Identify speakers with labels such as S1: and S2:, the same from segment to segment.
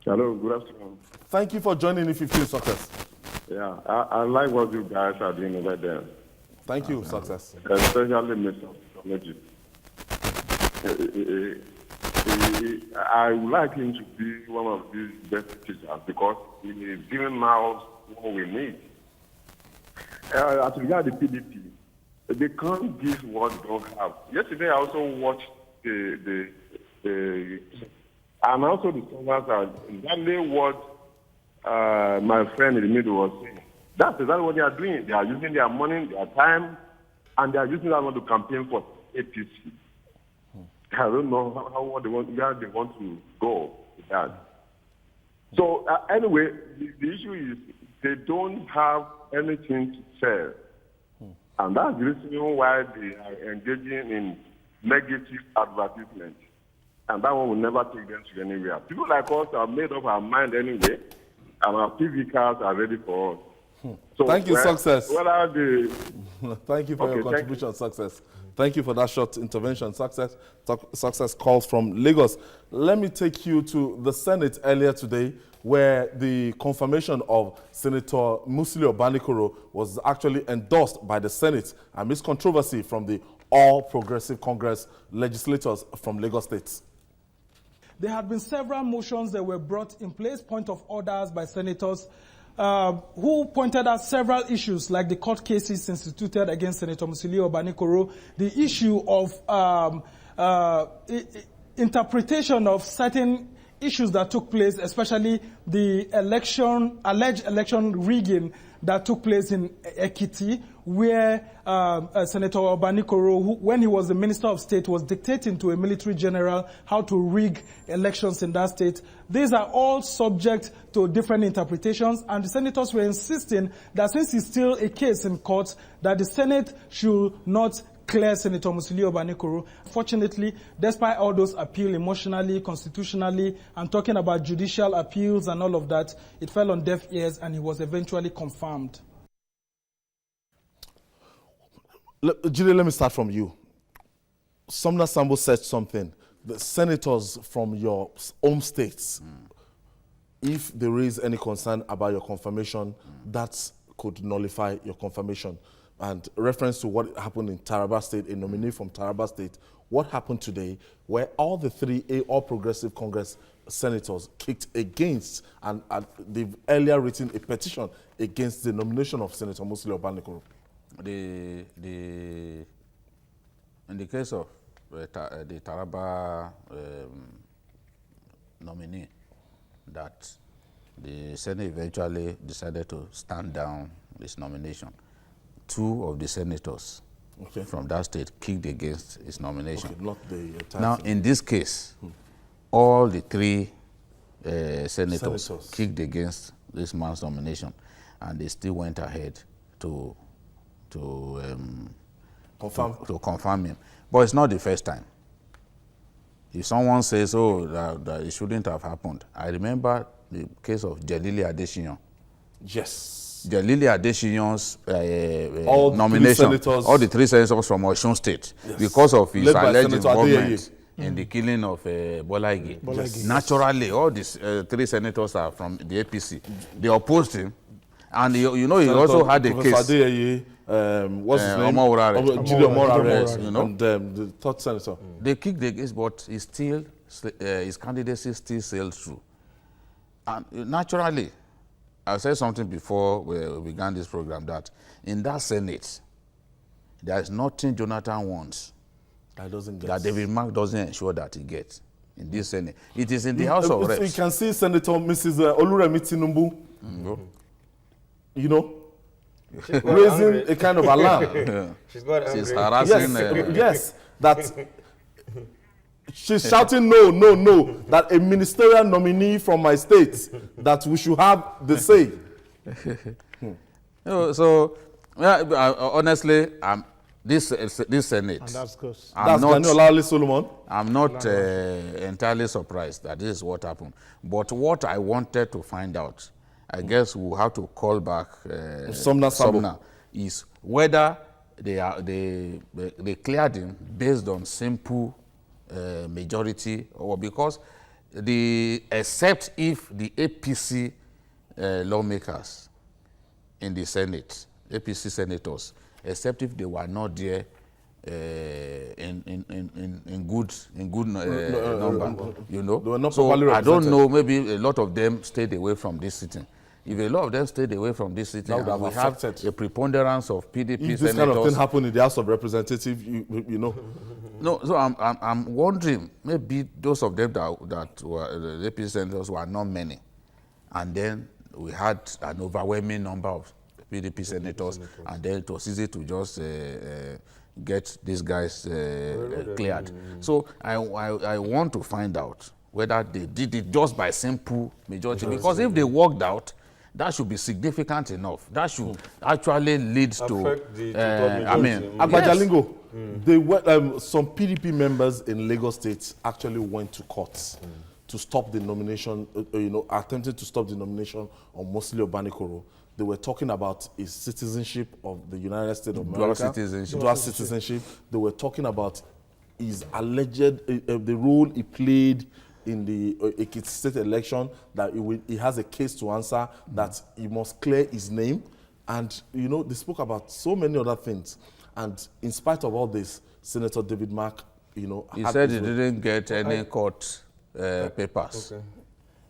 S1: Hello, good afternoon.
S2: Thank you for joining E15 Success.
S1: Yeah, I like what you guys are doing over there.
S2: Thank you, Success.
S1: Especially Mr. Technology. I would like him to be one of these best teachers because he is giving us what we need. As regards the PDP, they can't give what they don't have. Yesterday, I also watched and also the songs are exactly what my friend in the middle was saying. That's exactly what they are doing. They are using their money, their time, and they are using that money to campaign for APC. I don't know where they want to go with that. So anyway, the issue is they don't have anything to sell. And that's the reason why they are engaging in negative advertisement. And that one will never take them to anywhere. People like us have made up our mind anyway, and our PV cards are ready for us. So
S2: thank you, Success.
S1: What are the...
S2: Thank you for your contribution, Success. Thank you for that short intervention. Success calls from Lagos. Let me take you to the Senate earlier today, where the confirmation of Senator Musili Obanikoro was actually endorsed by the Senate amidst controversy from the All Progressive Congress legislators from Lagos State.
S3: There had been several motions that were brought in place, point of orders by senators who pointed out several issues like the court cases instituted against Senator Musili Obanikoro, the issue of interpretation of certain issues that took place, especially the alleged election rigging that took place in Ekiti, where Senator Obanikoro, when he was the Minister of State, was dictating to a military general how to rig elections in that state. These are all subject to different interpretations, and the senators were insisting that since it's still a case in court, that the Senate should not clear Senator Musili Obanikoro. Fortunately, despite all those appeals emotionally, constitutionally, and talking about judicial appeals and all of that, it fell on deaf ears and he was eventually confirmed.
S2: Julie, let me start from you. Sumner Sambo said something. The senators from your home states, if there is any concern about your confirmation, that could nullify your confirmation. And reference to what happened in Taraba State, a nominee from Taraba State, what happened today where all the three All Progressive Congress senators kicked against, and they've earlier written a petition against the nomination of Senator Musili Obanikoro.
S4: In the case of the Taraba nominee, that the Senate eventually decided to stand down his nomination. Two of the senators from that state kicked against his nomination.
S2: Okay, not the entire
S4: now, in this case, all the three senators kicked against this man's nomination, and they still went ahead to confirm him. But it's not the first time. If someone says, oh, that it shouldn't have happened, I remember the case of Jelili Adesina.
S2: Yes.
S4: Jelili Adesinya's nomination, all the three senators from Osun State, because of his alleged involvement in the killing of Bola Ige. Naturally, all these three senators are from the APC. They opposed him, and you know, he also had a case.
S2: What's his name? Omorare, you know, and the third senator.
S4: They kicked against, but he still his candidacy still sailed through. And naturally, I said something before we began this program, that in that Senate, there is nothing Jonathan wants that David Mark doesn't ensure that he gets in this Senate. It is in the House of Reps.
S2: You can see Senator Mrs. Oluremi Tinubu, you know, raising a kind of alarm.
S5: She's
S4: harassing.
S2: Yes, that she's shouting no, that a ministerial nominee from my state, that we should have the say.
S4: So, honestly, this Senate,
S5: and that's good.
S4: I'm not entirely surprised that this is what happened. But what I wanted to find out, I guess we'll have to call back Sumner, is whether they cleared him based on simple majority, or because except if the APC lawmakers in the Senate, APC senators, except if they were not there in good number, you know.
S2: They were not
S4: so
S2: properly
S4: I don't
S2: represented.
S4: know. Maybe a lot of them stayed away from this sitting. If a lot of them stayed away from this sitting,
S2: That would
S4: and we
S2: have
S4: have
S2: affected.
S4: a preponderance of PDP
S2: If this
S4: senators.
S2: kind of thing happened in the House of Representatives, you know.
S4: No, so I'm wondering, maybe those of them that were the APC senators were not many, and then we had an overwhelming number of PDP senators, and then it was easy to just get these guys cleared. So I want to find out whether they did it just by simple majority, because if they worked out, that should be significant enough. That should actually lead to, I mean,
S2: Agbajalingo, they were, some PDP members in Lagos State actually went to court to stop the nomination, attempting to stop the nomination of Mosili Obanikoro. They were talking about his citizenship of the United States of America. Dual citizenship. They were talking about his alleged, the role he played in the Ekiti state election, that he has a case to answer, that he must clear his name. And, they spoke about so many other things. And in spite of all this, Senator David Mark,
S4: he said he didn't get any court papers.
S5: Okay.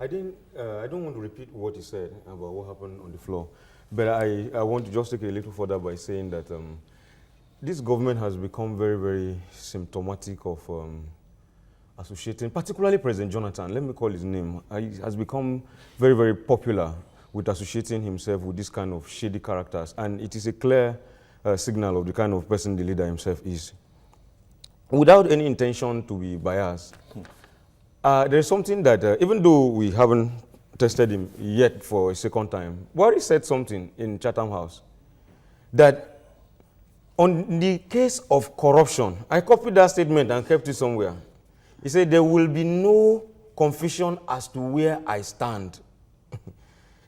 S5: I don't want to repeat what he said about what happened on the floor, but I want to just take it a little further by saying that this government has become very, very symptomatic of associating, particularly President Jonathan, let me call his name, he has become very, very popular with associating himself with this kind of shady characters, and it is a clear signal of the kind of person the leader himself is. Without any intention to be biased, there is something that, even though we haven't tested him yet for a second time, Buhari said something in Chatham House that on the case of corruption, I copied that statement and kept it somewhere. He said, there will be no confusion as to where I stand.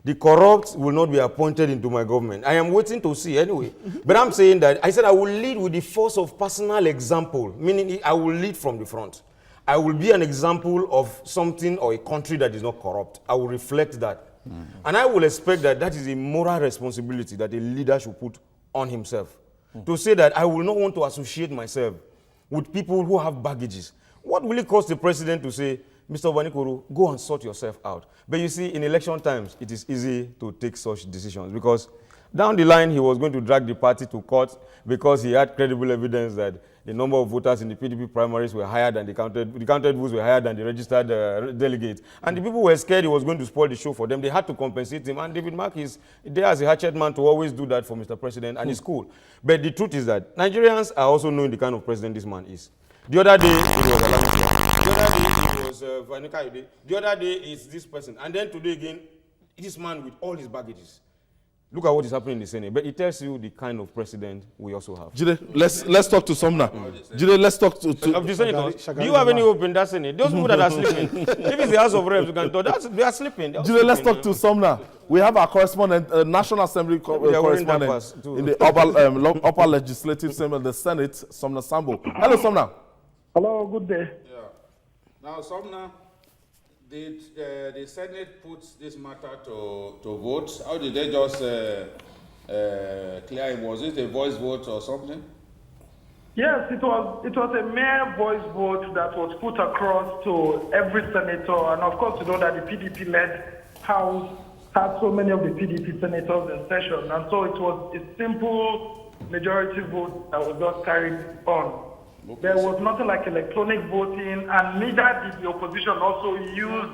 S5: The corrupt will not be appointed into my government. I am waiting to see anyway. But I'm saying that, I said I will lead with the force of personal example, meaning I will lead from the front. I will be an example of something or a country that is not corrupt. I will reflect that. And I will expect that that is a moral responsibility that a leader should put on himself. To say that I will not want to associate myself with people who have baggages. What will it cost the president to say, Mr. Obanikoro, go and sort yourself out? But you see, in election times, it is easy to take such decisions because down the line, he was going to drag the party to court because he had credible evidence that the number of voters in the PDP primaries were higher than the counted votes were higher than the registered delegates. And the people were scared he was going to spoil the show for them. They had to compensate him. And David Mark is there as a hatchet man to always do that for Mr. President, and it's cool. But the truth is that Nigerians are also knowing the kind of president this man is. The other day, it was Vanika. The other day, it's this person. And then today again, this man with all his baggages. Look at what is happening in the Senate. But it tells you the kind of president we also have.
S2: Jide, let's talk to Somna. Jide, let's talk to
S5: of the senators. Do you have any hope in that Senate? Those people that are sleeping. If it's the House of Reps, you can talk. They are sleeping.
S2: Jide, let's talk to Somna. We have our correspondent, National Assembly correspondent in the upper legislative assembly, the Senate, Somna Sambo. Hello, Somna.
S6: Hello, good day.
S4: Yeah. Now, Somna, did the Senate put this matter to vote? How did they just clear it? Was it a voice vote or something?
S6: Yes, it was a mere voice vote that was put across to every senator, and of course you know that the PDP-led House had so many of the PDP senators in session, and so it was a simple majority vote that was just carried on. Okay. There was nothing like electronic voting, and neither did the opposition also use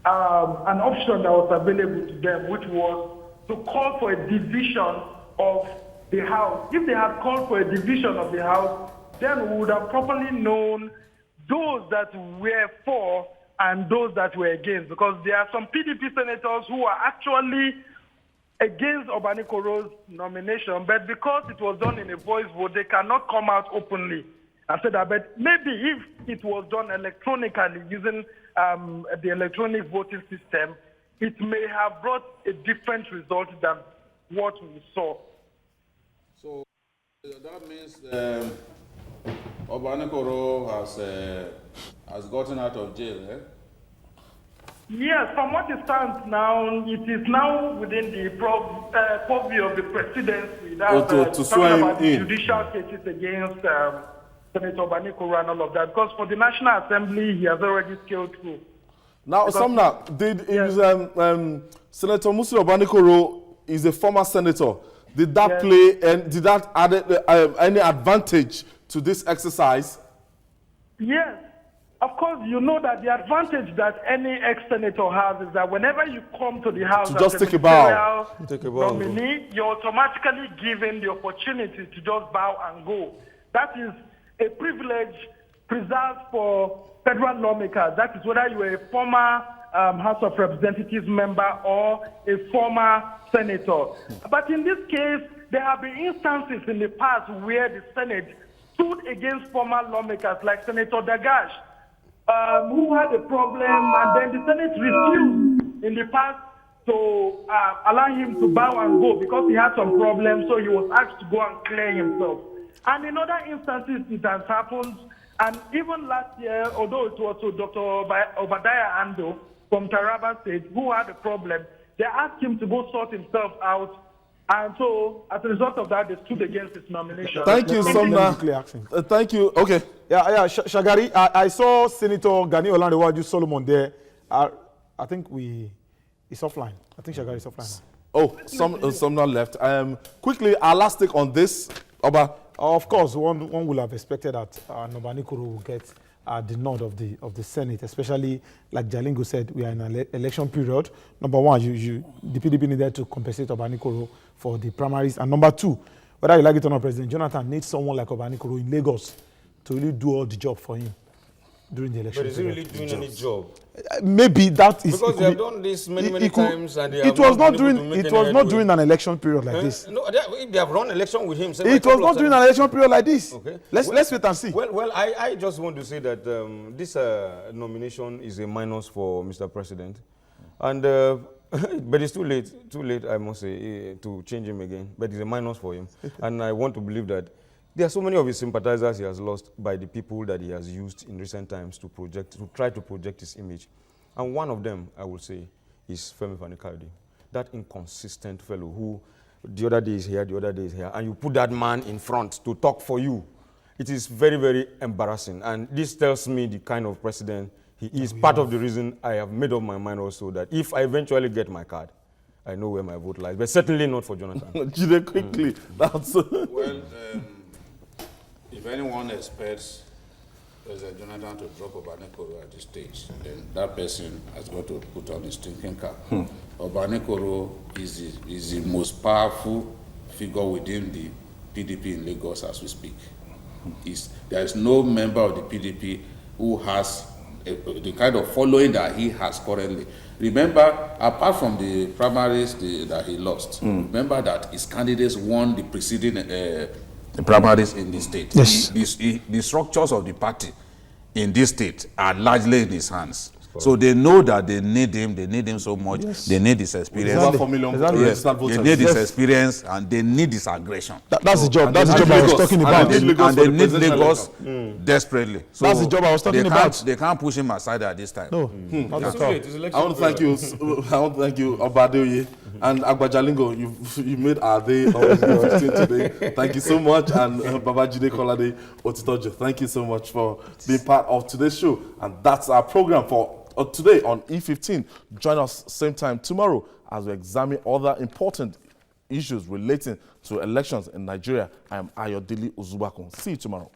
S6: an option that was available to them, which was to call for a division of the House. If they had called for a division of the House, then we would have properly known those that were for and those that were against, because there are some PDP senators who are actually against Obanikoro's nomination, but because it was done in a voice vote, they cannot come out openly and say that. But maybe if it was done electronically using the electronic voting system, it may have brought a different result than what we saw.
S4: So that means Obanikoro has gotten out of jail, eh?
S6: Yes, from what it stands now, it is now within the purview of the presidency. That's
S2: to swear
S6: about the
S2: in.
S6: judicial cases against Senator Banikoro and all of that. Because for the National Assembly, he has already scaled through.
S2: Now, Sumner, Senator Musi Obanikoro is a former senator. Did that play and did that add any advantage to this exercise?
S6: Yes. Of course, you know that the advantage that any ex-senator has is that whenever you come to the House
S2: to
S6: as
S2: just
S6: a
S2: take a bow,
S6: nominee, you're automatically given the opportunity to just bow and go. That is a privilege preserved for federal lawmakers. That is whether you're a former House of Representatives member or a former senator. But in this case, there have been instances in the past where the Senate stood against former lawmakers like Senator Dagash, who had a problem, and then the Senate refused in the past to allow him to bow and go because he had some problems, so he was asked to go and clear himself. And in other instances, it has happened. And even last year, although it was to Dr. Obadiah Ando from Taraba State, who had a problem, they asked him to go sort himself out. And so, as a result of that, they stood against his nomination.
S2: Thank you, Sumner. Thank you. Okay.
S7: Yeah, Shagari, I saw Senator Gani Olandewaju Solomon there. I think it's offline. I think Shagari is offline now.
S2: Oh, Sumner left. Quickly, our last take on this, Oba.
S7: Of course, one would have expected that Banikoro will get the nod of the Senate, especially like Jalingo said, we are in an election period. Number one, the PDP needed to compensate Banikoro for the primaries, and number two, whether you like it or not, President Jonathan needs someone like Banikoro in Lagos to really do all the job for him during the election.
S5: But is he really doing any job?
S7: Maybe that is
S5: because they have done this many times, and
S7: it was not during an election period like this.
S5: No, they have run election with him.
S7: It was not during an election period like this. Okay, let's wait and see.
S5: Well, I just want to say that this nomination is a minus for Mr. President, and but it's too late, I must say, to change him again. But it's a minus for him, and I want to believe that there are so many of his sympathizers he has lost by the people that he has used in recent times to try to project his image. And one of them, I will say, is Femi Fani-Kayode, that inconsistent fellow who the other day is here, the other day is here, and you put that man in front to talk for you. It is very, very embarrassing. And this tells me the kind of president he is. Part of the reason I have made up my mind also that if I eventually get my card, I know where my vote lies, but certainly not for Jonathan.
S2: Jide, quickly.
S4: Well, if anyone expects President Jonathan to drop Obanikoro at this stage, then that person has got to put on his thinking cap. Obanikoro is the most powerful figure within the PDP in Lagos as we speak. There is no member of the PDP who has the kind of following that he has currently. Remember, apart from the primaries that he lost, remember that his candidates won the preceding the primaries in the state.
S7: Yes.
S4: The structures of the party in this state are largely in his hands. So they know that they need him so much. Yes. They need his experience. Yes. They need his experience and they need his aggression.
S7: That's the job. That's the job I was talking about.
S4: And they need Lagos desperately. So
S7: that's the job I was talking about.
S4: They can't push him aside at this time.
S7: No.
S2: Not at all. I want to thank you. Obadeoye. And Agbajalingo, you made our day on 15 today. Thank you so much. And Babajide Kolade Otitojo, thank you so much for being part of today's show. And that's our program for today on E15. Join us same time tomorrow as we examine other important issues relating to elections in Nigeria. I am Ayodele Uzubakun. See you tomorrow.